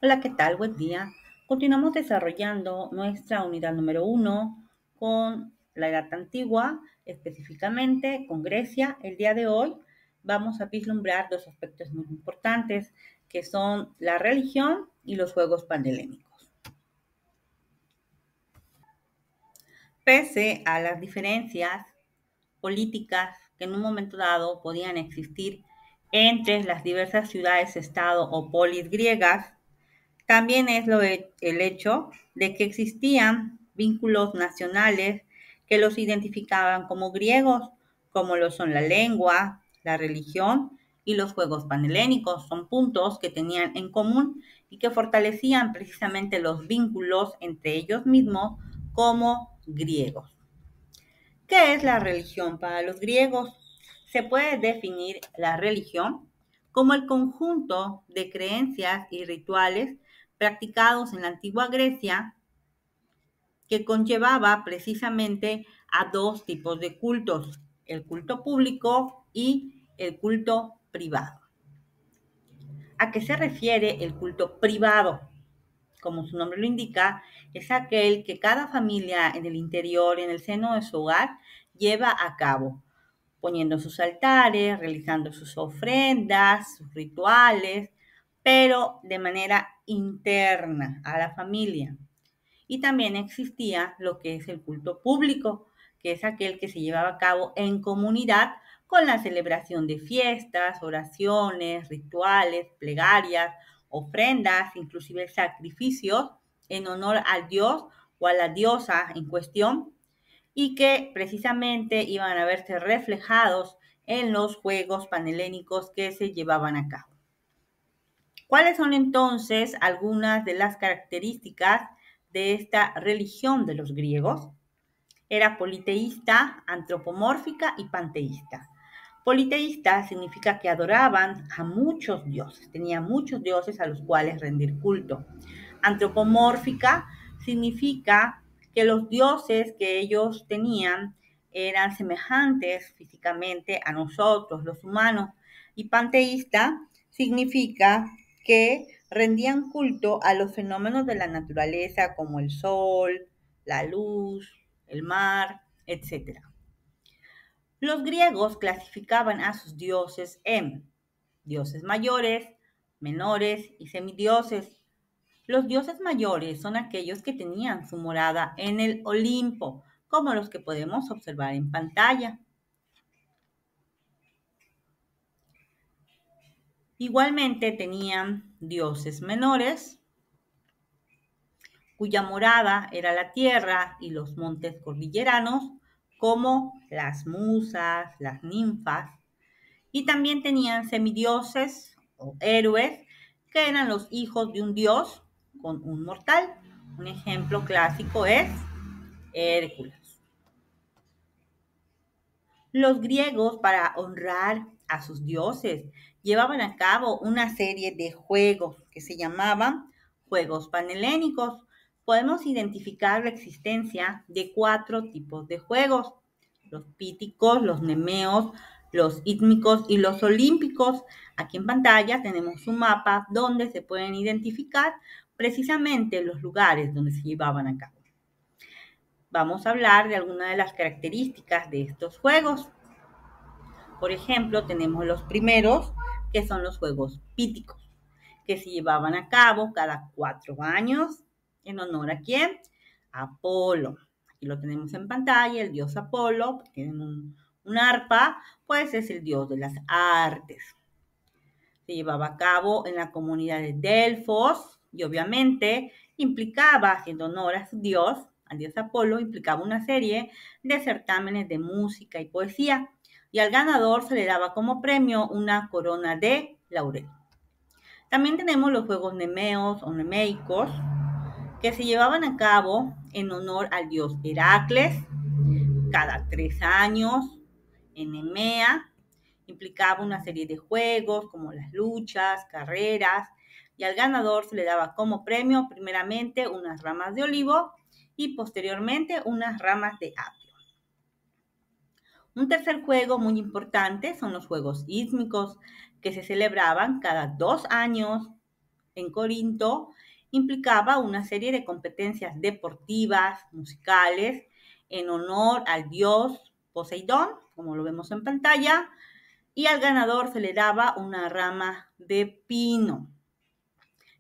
Hola, ¿qué tal? Buen día. Continuamos desarrollando nuestra unidad número uno con la Edad Antigua, específicamente con Grecia. El día de hoy vamos a vislumbrar dos aspectos muy importantes, que son la religión y los juegos panhelénicos. Pese a las diferencias políticas que en un momento dado podían existir entre las diversas ciudades-estado o polis griegas, también es el hecho de que existían vínculos nacionales que los identificaban como griegos, como lo son la lengua, la religión y los juegos panhelénicos. Son puntos que tenían en común y que fortalecían precisamente los vínculos entre ellos mismos como griegos. ¿Qué es la religión para los griegos? Se puede definir la religión como el conjunto de creencias y rituales practicados en la antigua Grecia que conllevaba precisamente a dos tipos de cultos, el culto público y el culto privado. ¿A qué se refiere el culto privado? Como su nombre lo indica, es aquel que cada familia en el interior, en el seno de su hogar, lleva a cabo, poniendo sus altares, realizando sus ofrendas, sus rituales, pero de manera interna a la familia. Y también existía lo que es el culto público, que es aquel que se llevaba a cabo en comunidad con la celebración de fiestas, oraciones, rituales, plegarias, ofrendas, inclusive sacrificios en honor al dios o a la diosa en cuestión, y que precisamente iban a verse reflejados en los juegos panhelénicos que se llevaban a cabo. ¿Cuáles son entonces algunas de las características de esta religión de los griegos? Era politeísta, antropomórfica y panteísta. Politeísta significa que adoraban a muchos dioses, tenían muchos dioses a los cuales rendir culto. Antropomórfica significa que los dioses que ellos tenían eran semejantes físicamente a nosotros, los humanos. Y panteísta significa que rendían culto a los fenómenos de la naturaleza como el sol, la luz, el mar, etc. Los griegos clasificaban a sus dioses en dioses mayores, menores y semidioses. Los dioses mayores son aquellos que tenían su morada en el Olimpo, como los que podemos observar en pantalla. Igualmente tenían dioses menores, cuya morada era la tierra y los montes cordilleranos, como las musas, las ninfas. Y también tenían semidioses o héroes, que eran los hijos de un dios con un mortal. Un ejemplo clásico es Hércules. Los griegos, para honrar a sus dioses, llevaban a cabo una serie de juegos que se llamaban juegos panhelénicos. Podemos identificar la existencia de 4 tipos de juegos: los píticos, los nemeos, los ítmicos y los olímpicos. Aquí en pantalla tenemos un mapa donde se pueden identificar precisamente los lugares donde se llevaban a cabo. Vamos a hablar de algunas de las características de estos juegos. Por ejemplo, tenemos los primeros, que son los juegos píticos, que se llevaban a cabo cada 4 años. ¿En honor a quién? Apolo. Aquí lo tenemos en pantalla, el dios Apolo, que tiene un arpa, pues es el dios de las artes. Se llevaba a cabo en la comunidad de Delfos y obviamente implicaba, haciendo honor a su dios, al dios Apolo, implicaba una serie de certámenes de música y poesía, y al ganador se le daba como premio una corona de laurel. También tenemos los juegos nemeos o nemeicos, que se llevaban a cabo en honor al dios Heracles cada 3 años en Nemea. Implicaba una serie de juegos como las luchas, carreras, y al ganador se le daba como premio primeramente unas ramas de olivo y posteriormente unas ramas de apio. Un tercer juego muy importante son los juegos ísmicos, que se celebraban cada 2 años en Corinto implicaba una serie de competencias deportivas, musicales, en honor al dios Poseidón, como lo vemos en pantalla, y al ganador se le daba una rama de pino.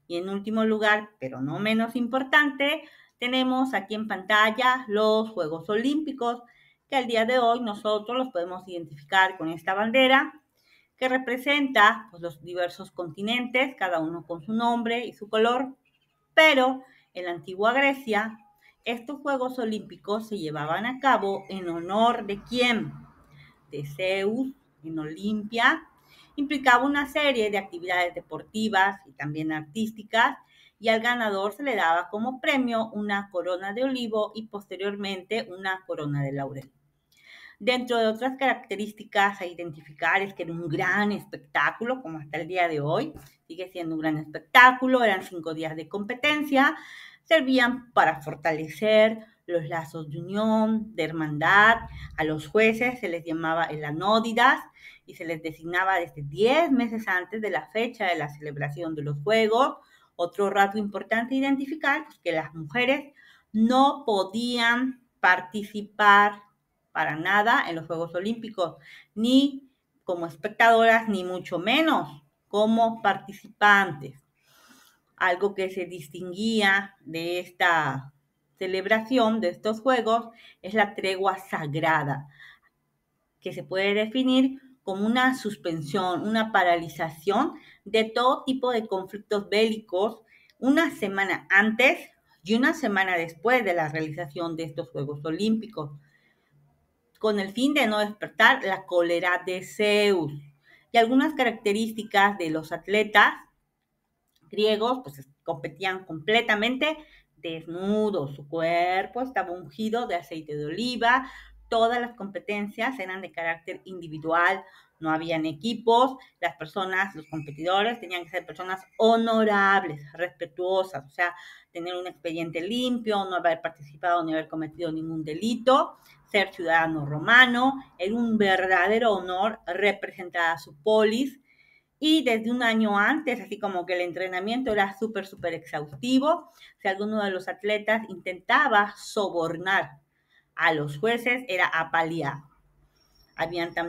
Y en último lugar, pero no menos importante, tenemos aquí en pantalla los Juegos Olímpicos, que al día de hoy nosotros los podemos identificar con esta bandera, que representa pues, los diversos continentes, cada uno con su nombre y su color, pero en la antigua Grecia, estos Juegos Olímpicos se llevaban a cabo en honor de ¿quién? De Zeus, en Olimpia. Implicaba una serie de actividades deportivas y también artísticas, y al ganador se le daba como premio una corona de olivo y posteriormente una corona de laurel. Dentro de otras características a identificar es que era un gran espectáculo, como hasta el día de hoy, sigue siendo un gran espectáculo, eran 5 días de competencia, servían para fortalecer los lazos de unión, de hermandad. A los jueces se les llamaba el anódidas y se les designaba desde 10 meses antes de la fecha de la celebración de los Juegos. Otro rasgo importante identificar es que las mujeres no podían participar para nada en los Juegos Olímpicos, ni como espectadoras, ni mucho menos como participantes. Algo que se distinguía de esta celebración, de estos Juegos, es la tregua sagrada, que se puede definir como una suspensión, una paralización de todo tipo de conflictos bélicos una semana antes y una semana después de la realización de estos Juegos Olímpicos, con el fin de no despertar la cólera de Zeus. Y algunas características de los atletas griegos, pues competían completamente desnudos, su cuerpo estaba ungido de aceite de oliva, todas las competencias eran de carácter individual, no habían equipos, las personas, los competidores tenían que ser personas honorables, respetuosas, o sea, tener un expediente limpio, no haber participado ni haber cometido ningún delito, ser ciudadano romano, era un verdadero honor representar a su polis, y desde un año antes, así como que el entrenamiento era súper exhaustivo. Si alguno de los atletas intentaba sobornar a los jueces, era apaleado.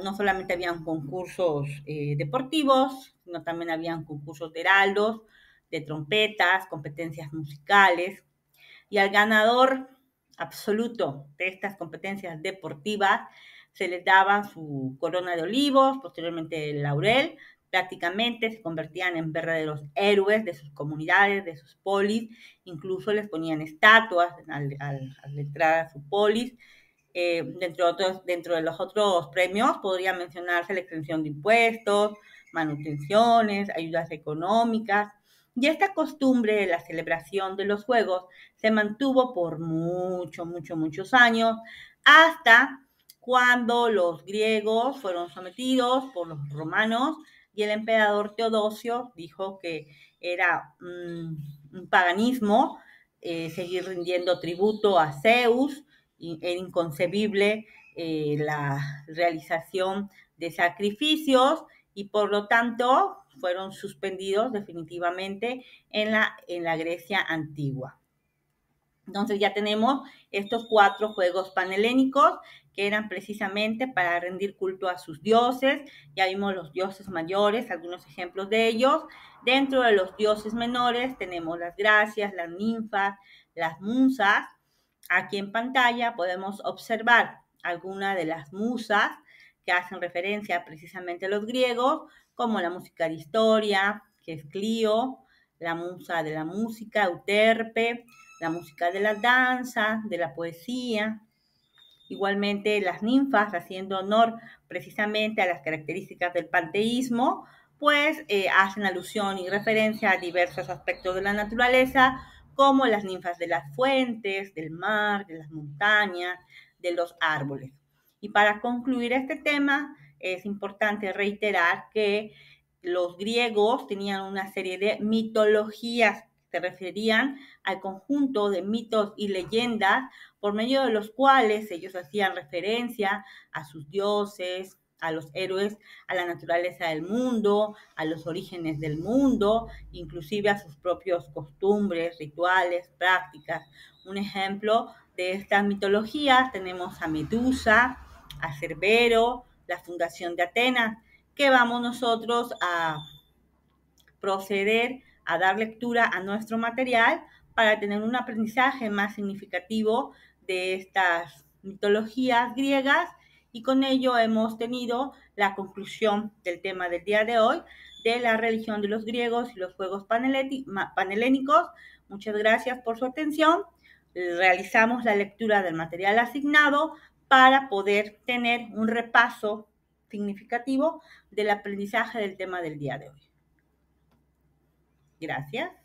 No solamente habían concursos deportivos, sino también habían concursos de heraldos, de trompetas, competencias musicales. Y al ganador absoluto de estas competencias deportivas se les daba su corona de olivos, posteriormente el laurel. Prácticamente se convertían en verdaderos héroes de sus comunidades, de sus polis, incluso les ponían estatuas al entrar a su polis. Dentro de los otros premios podría mencionarse la exención de impuestos, manutenciones, ayudas económicas. Y esta costumbre de la celebración de los Juegos se mantuvo por muchos años, hasta cuando los griegos fueron sometidos por los romanos y el emperador Teodosio dijo que era un paganismo seguir rindiendo tributo a Zeus, y era inconcebible la realización de sacrificios y por lo tanto fueron suspendidos definitivamente en la Grecia antigua. Entonces ya tenemos estos 4 juegos panhelénicos que eran precisamente para rendir culto a sus dioses. Ya vimos los dioses mayores, algunos ejemplos de ellos. Dentro de los dioses menores tenemos las gracias, las ninfas, las musas. Aquí en pantalla podemos observar algunas de las musas que hacen referencia precisamente a los griegos, como la música de historia, que es Clio, la musa de la música, Euterpe, la música de la danza, de la poesía. Igualmente las ninfas, haciendo honor precisamente a las características del panteísmo, pues hacen alusión y referencia a diversos aspectos de la naturaleza, como las ninfas de las fuentes, del mar, de las montañas, de los árboles. Y para concluir este tema, es importante reiterar que los griegos tenían una serie de mitologías que se referían al conjunto de mitos y leyendas por medio de los cuales ellos hacían referencia a sus dioses, a los héroes, a la naturaleza del mundo, a los orígenes del mundo, inclusive a sus propios costumbres, rituales, prácticas. Un ejemplo de estas mitologías tenemos a Medusa, a Cerbero, la fundación de Atenas, que vamos nosotros a proceder a dar lectura a nuestro material para tener un aprendizaje más significativo de estas mitologías griegas, y con ello hemos tenido la conclusión del tema del día de hoy, de la religión de los griegos y los juegos panhelénicos. Muchas gracias por su atención. Realizamos la lectura del material asignado para poder tener un repaso significativo del aprendizaje del tema del día de hoy. Gracias.